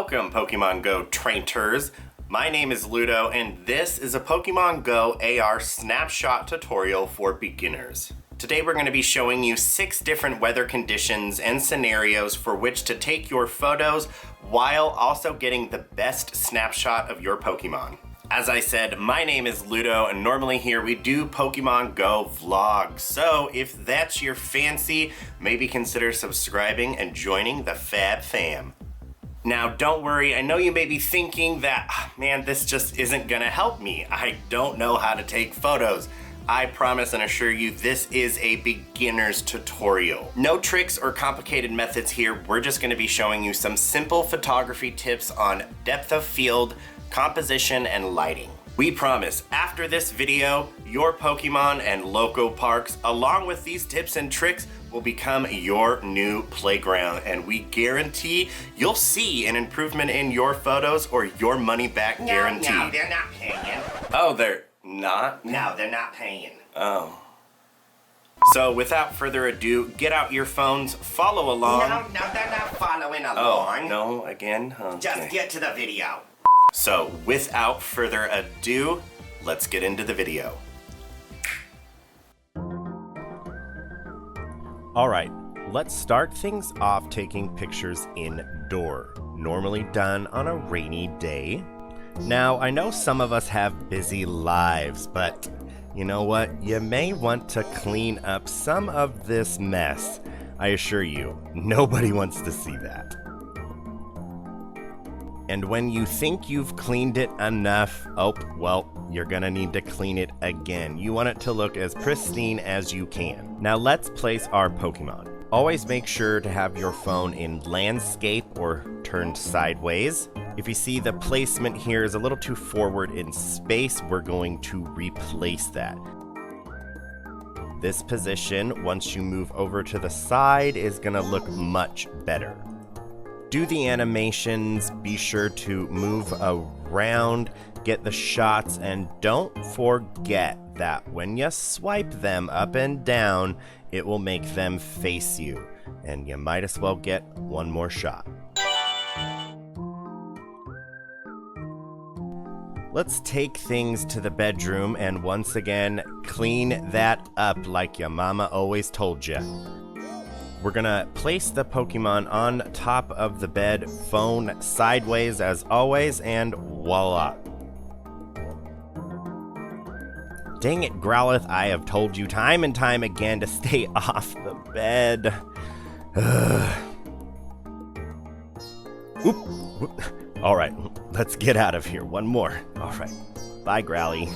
Welcome, Pokemon Go trainers. My name is Ludo, and this is a Pokemon Go AR snapshot tutorial for beginners. Today we're going to be showing you 6 different weather conditions and scenarios for which to take your photos while also getting the best snapshot of your Pokemon. As I said, my name is Ludo, and normally here we do Pokemon Go vlogs. So if that's your fancy, maybe consider subscribing and joining the Fab Fam. Now, don't worry, I know you may be thinking that, man, this just isn't gonna help me. I don't know how to take photos. I promise and assure you this is a beginner's tutorial. No tricks or complicated methods here. We're just gonna be showing you some simple photography tips on depth of field, composition, and lighting. We promise, after this video, your Pokemon and local parks, along with these tips and tricks, will become your new playground, and we guarantee you'll see an improvement in your photos or your money back guarantee. No, they're not paying. Oh, they're not? No, they're not paying. Oh. So without further ado, get out your phones, follow along. No, they're not following along. Oh, no, again? Okay. Just get to the video. So without further ado, let's get into the video. Alright, let's start things off taking pictures indoor, normally done on a rainy day. Now, I know some of us have busy lives, but you know what? You may want to clean up some of this mess. I assure you, nobody wants to see that. And when you think you've cleaned it enough, oh, well, you're gonna need to clean it again. You want it to look as pristine as you can. Now let's place our Pokemon. Always make sure to have your phone in landscape or turned sideways. If you see the placement here is a little too forward in space, we're going to replace that. This position, once you move over to the side, is gonna look much better. Do the animations, be sure to move around, get the shots, and don't forget that when you swipe them up and down, it will make them face you, and you might as well get one more shot. Let's take things to the bedroom and once again, clean that up like your mama always told you. We're gonna place the Pokemon on top of the bed, phone sideways as always, and voila. Dang it, Growlithe, I have told you time and time again to stay off the bed. Oop. Alright, let's get out of here. One more. Alright. Bye, Growly.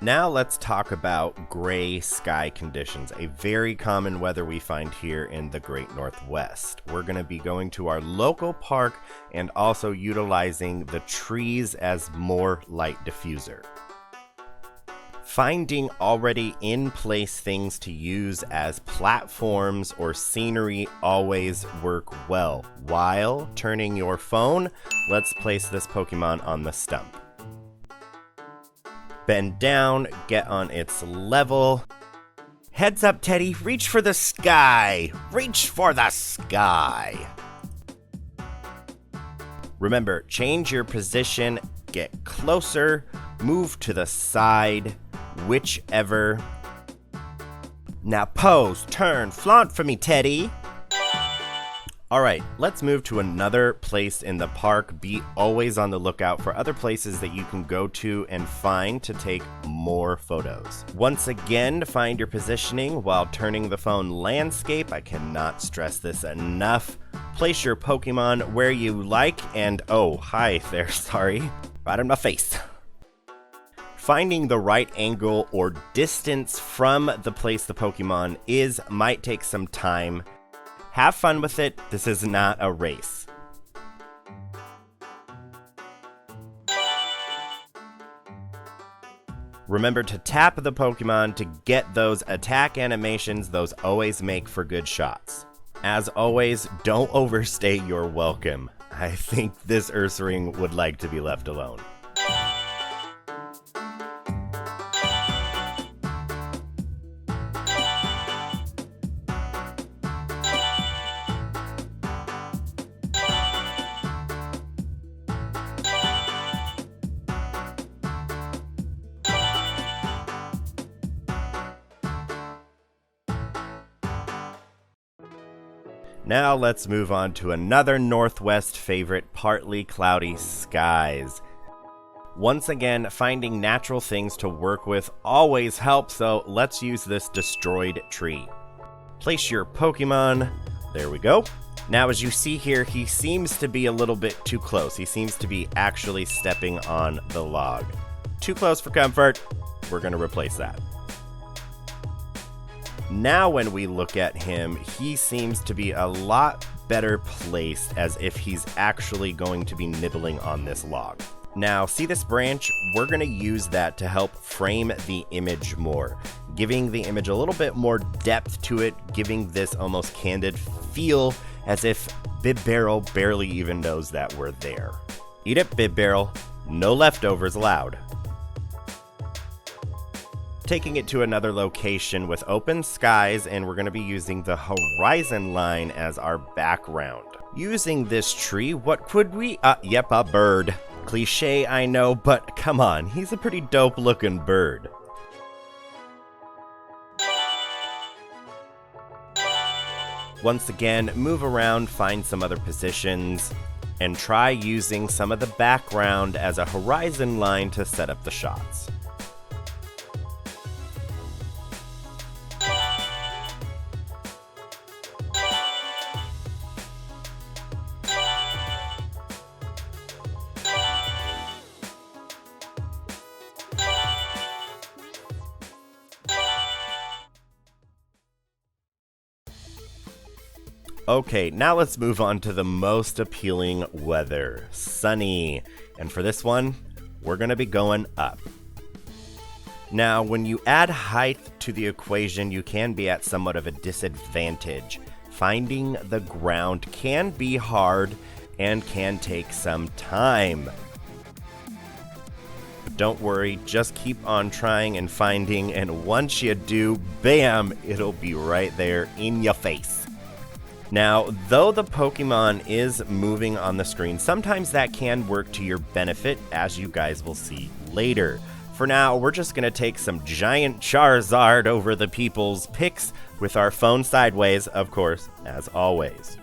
Now let's talk about gray sky conditions, a very common weather we find here in the Great Northwest. We're going to be going to our local park and also utilizing the trees as more light diffuser. Finding already in place things to use as platforms or scenery always work well. While turning your phone, let's place this Pokemon on the stump. Bend down, get on its level. Heads up, Teddy, reach for the sky! Reach for the sky! Remember, change your position, get closer, move to the side, whichever. Now pose, turn, flaunt for me, Teddy! Alright, let's move to another place in the park. Be always on the lookout for other places that you can go to and find to take more photos. Once again, find your positioning while turning the phone landscape. I cannot stress this enough. Place your Pokemon where you like and oh, hi there, sorry. Right in my face. Finding the right angle or distance from the place the Pokemon might take some time. Have fun with it. This is not a race. Remember to tap the Pokemon to get those attack animations. Those always make for good shots. As always, don't overstay your welcome. I think this Ursaring would like to be left alone. Now let's move on to another Northwest favorite, partly cloudy skies. Once again, finding natural things to work with always helps, so let's use this destroyed tree. Place your Pokemon. There we go. Now as you see here, he seems to be a little bit too close. He seems to be actually stepping on the log. Too close for comfort. We're going to replace that. Now when we look at him, he seems to be a lot better placed, as if he's actually going to be nibbling on this log. Now, see this branch? We're going to use that to help frame the image more, giving the image a little bit more depth to it, giving this almost candid feel, as if Bibbarrel barely even knows that we're there. Eat it, Bibbarrel. No leftovers allowed. Taking it to another location with open skies, and we're going to be using the horizon line as our background. Using this tree, what could we... Yep, a bird. Cliche, I know, but come on, he's a pretty dope looking bird. Once again, move around, find some other positions, and try using some of the background as a horizon line to set up the shots. Okay, now let's move on to the most appealing weather, sunny. And for this one, we're going to be going up. Now, when you add height to the equation, you can be at somewhat of a disadvantage. Finding the ground can be hard and can take some time. But don't worry, just keep on trying and finding, and once you do, bam, it'll be right there in your face. Now, though the Pokemon is moving on the screen, sometimes that can work to your benefit, as you guys will see later. For now, we're just going to take some giant Charizard over the people's picks with our phone sideways, of course, as always.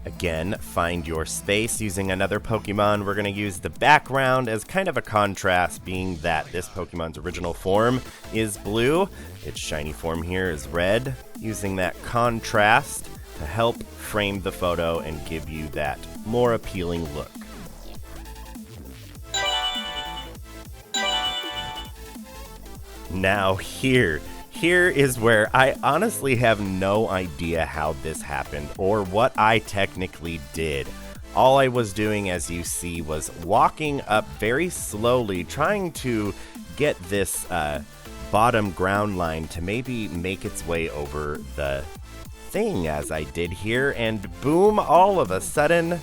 Again, find your space using another Pokemon. We're going to use the background as kind of a contrast, being that this Pokemon's original form is blue. Its shiny form here is red. Using that contrast to help frame the photo and give you that more appealing look. Now here is where I honestly have no idea how this happened or what I technically did. All I was doing, as you see, was walking up very slowly, trying to get this bottom ground line to maybe make its way over the thing, as I did here, and boom, all of a sudden,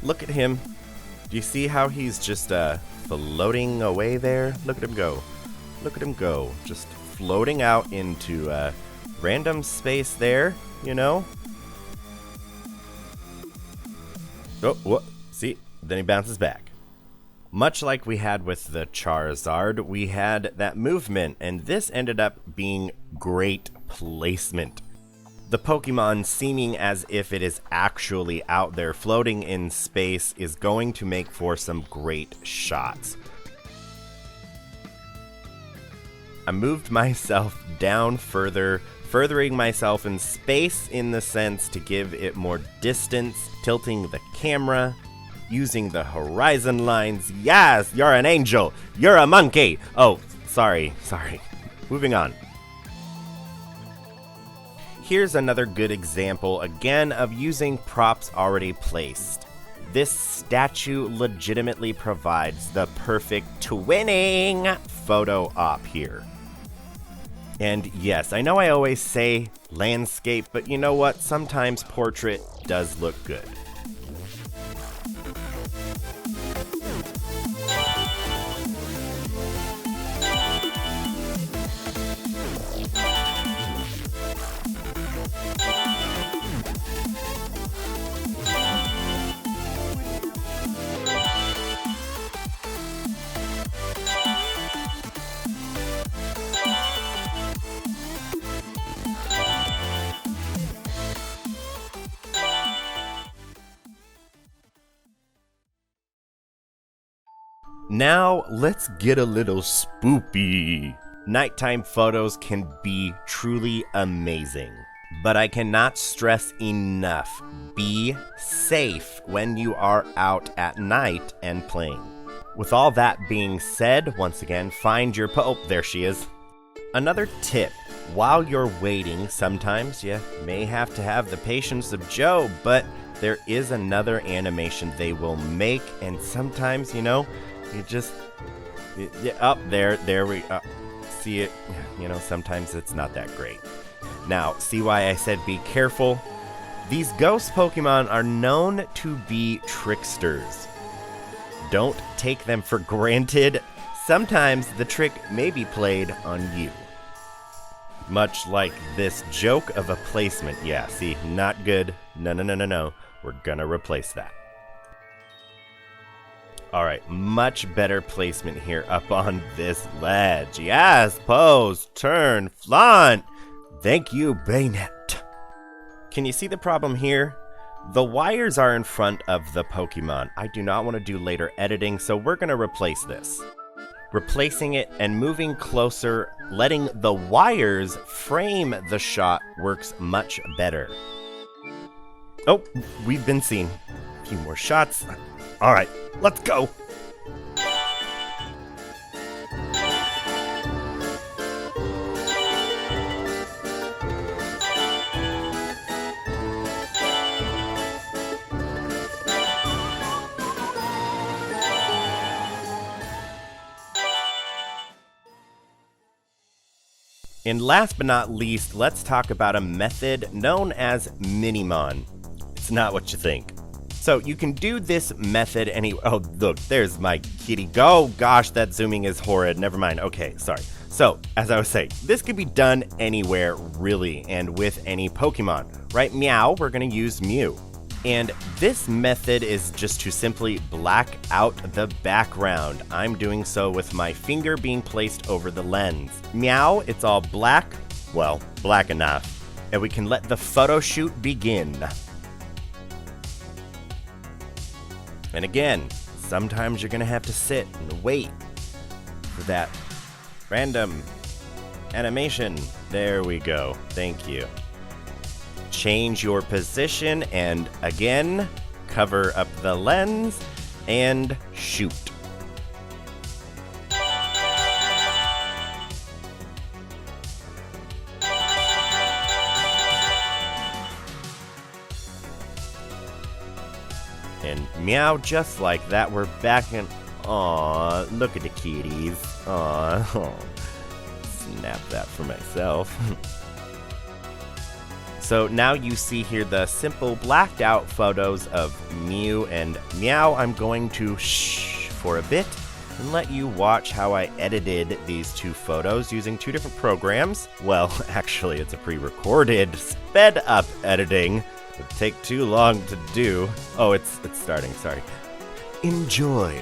look at him. Do you see how he's just floating away there? Look at him go. Look at him go. Just floating out into random space there, you know? Oh, what? See? Then he bounces back. Much like we had with the Charizard, we had that movement, and this ended up being great placement. The Pokemon seeming as if it is actually out there floating in space is going to make for some great shots. I moved myself down further, furthering myself in space in the sense to give it more distance, tilting the camera, using the horizon lines. Yes, you're an angel. You're a monkey. Oh, sorry. Moving on. Here's another good example, again, of using props already placed. This statue legitimately provides the perfect twinning photo op here. And yes, I know I always say landscape, but you know what? Sometimes portrait does look good. Now, let's get a little spoopy. Nighttime photos can be truly amazing, but I cannot stress enough, be safe when you are out at night and playing. With all that being said, once again, find your oh, there she is. Another tip, while you're waiting, sometimes you may have to have the patience of Joe, but there is another animation they will make, and sometimes, you know, you just, up there we see it, you know, sometimes it's not that great. Now, see why I said be careful? These ghost Pokemon are known to be tricksters. Don't take them for granted. Sometimes the trick may be played on you. Much like this joke of a placement. Yeah, see, not good. No. We're gonna replace that. Alright, much better placement here up on this ledge. Yes, pose, turn, flaunt. Thank you, Bayonet. Can you see the problem here? The wires are in front of the Pokemon. I do not want to do later editing, so we're going to replace this. Replacing it and moving closer, letting the wires frame the shot works much better. Oh, we've been seen. A few more shots. All right, let's go. And last but not least, let's talk about a method known as Minimon. It's not what you think. So you can do this method oh, look, there's my kitty. Oh, gosh, that zooming is horrid. Never mind. Okay, sorry. So, as I was saying, this can be done anywhere, really, and with any Pokemon. Right, Meow, we're going to use Mew. And this method is just to simply black out the background. I'm doing so with my finger being placed over the lens. Meow, it's all black. Well, black enough. And we can let the photo shoot begin. And again, sometimes you're gonna have to sit and wait for that random animation. There we go. Thank you. Change your position and again, cover up the lens and shoot. And meow, just like that, we're back in. Aw, look at the kitties. Aw, snap that for myself. So now you see here the simple blacked out photos of Mew and Meow. I'm going to shh for a bit and let you watch how I edited these two photos using two different programs. Well, actually, it's a pre-recorded, sped up editing. It would take too long to do. Oh, it's starting, sorry. Enjoy.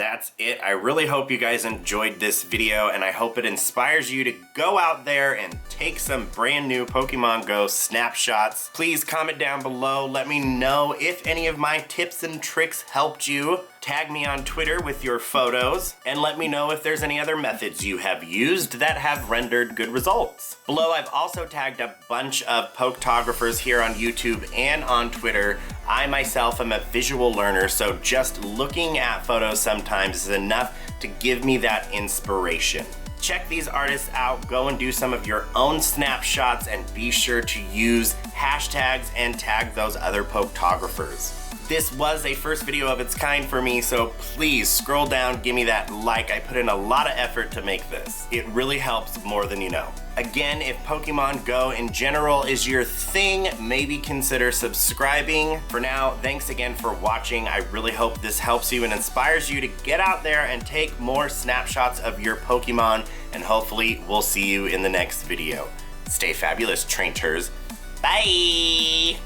that's it. I really hope you guys enjoyed this video, and I hope it inspires you to go out there and take some brand new Pokemon Go snapshots. Please comment down below. Let me know if any of my tips and tricks helped you. Tag me on Twitter with your photos, and let me know if there's any other methods you have used that have rendered good results. Below, I've also tagged a bunch of POKETOGRAPHERS here on YouTube and on Twitter. I myself am a visual learner, so just looking at photos sometimes is enough to give me that inspiration. Check these artists out, go and do some of your own snapshots, and be sure to use hashtags and tag those other POKETOGRAPHERs. This was a first video of its kind for me, so please scroll down, give me that like. I put in a lot of effort to make this. It really helps more than you know. Again, if Pokemon Go in general is your thing, maybe consider subscribing. For now, thanks again for watching. I really hope this helps you and inspires you to get out there and take more snapshots of your Pokemon, and hopefully we'll see you in the next video. Stay fabulous, trainers. Bye!